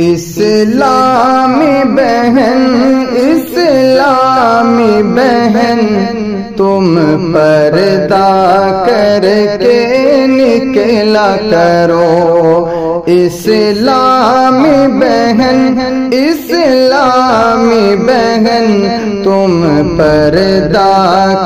اسلامی بہن اسلامی بہن تم پردہ کر کے نکلا کرو اسلامی بہن اسلامی بہن تم پردہ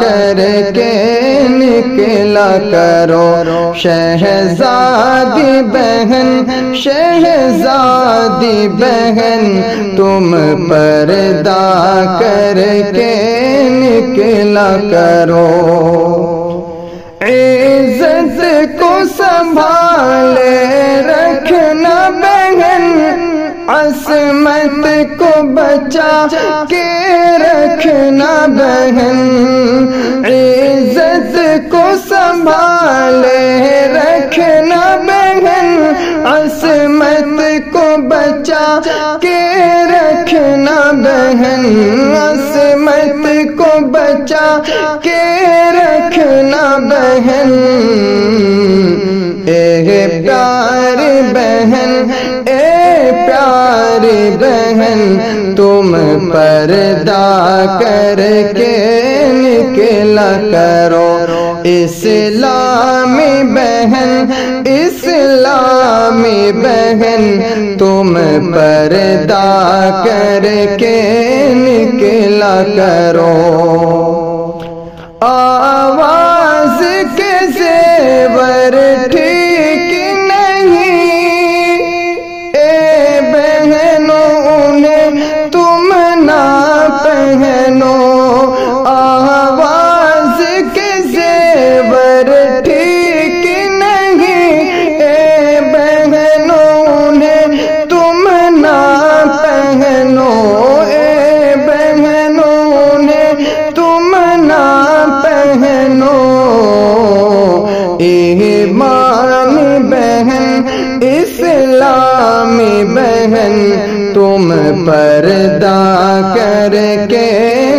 کر کے نکلا کرو شہزادی بہن شہزادی بہن تم پردہ کر کے نکلا کرو عزت کو سنبھالے رکھنا بہن عصمت کو بچا کے رکھنا بہن عزت کو سنبھالے رکھنا بہن عصمت کو بچا کے رکھنا بہن عصمت کو بچا کے رکھنا بہن اے پیاری بہن اے پیاری بہن تم پردہ کر کے نکلا کرو اسلامی بہن اسلامی بہن تم پردہ کر کے نکلا کرو آواز کے زیور ٹھیک نہیں اے بہنوں انہیں تم نہ پہنو آواز کے زیور ٹھیک نہیں اے بہنوں انہیں تم نہ پہنو اے بہنوں انہیں تم نہ پہنو ایمانی بہن اسلامی بہن تم پردہ کر کے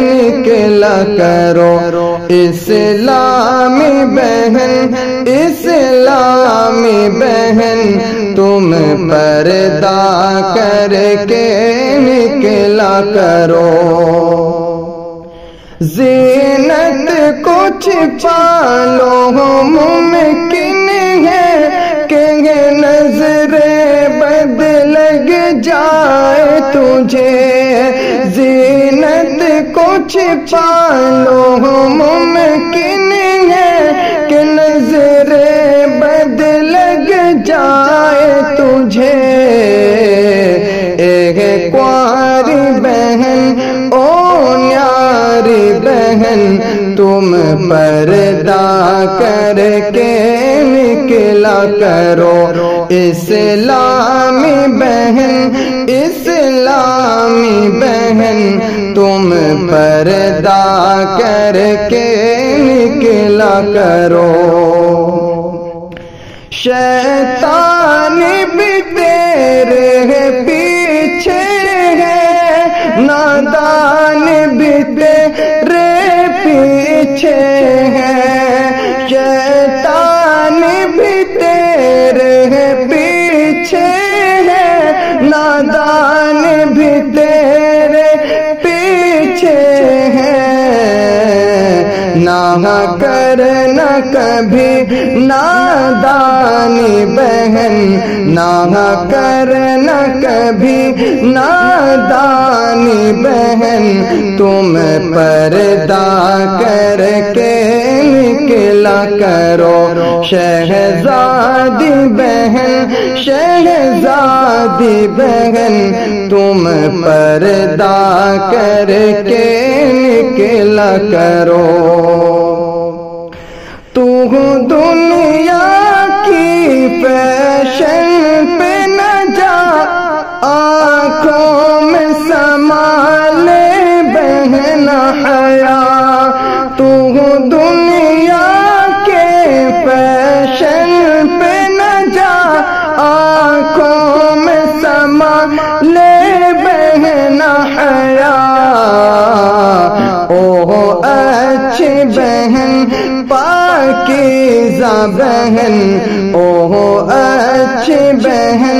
نکلا کرو اسلامی بہن اسلامی بہن تم پردہ کر کے نکلا کرو زینت کو چھپا لو ممکن ہے کہ نظر بد لگ جائے تجھے زینت کو چھپا لو ممکن ہے کہ نظر بد لگ جائے تجھے ایک کواری بہن او نیاری بہن تم پردہ کر کے نکلا کرو اسلامی بہن اسلامی بہن تم پردہ کر کے نکلا کرو شیطان بھی تیرے پیچھے ہے نادان بھی تیرے پیچھے ہے شیطان بھی تیرے پیچھے ہے نادان بھی تیرے پیچھے ہے نہ کرنا کبھی نادانی بہن نہ کرنا کبھی نادانی بہن تم پردہ کر کے نکلا کرو شہزادی بہن شہزادی بہن تم پردہ کر کے نکلا کرو تو دنیا کی فیشن پہ نہ جا آنکھوں میں سما لے بہن حیا تو دنیا کے فیشن پہ نہ جا آنکھوں میں سما لے بہن حیا اوہ اچھی بہن پاکیزہ بہن اوہ اچھی بہن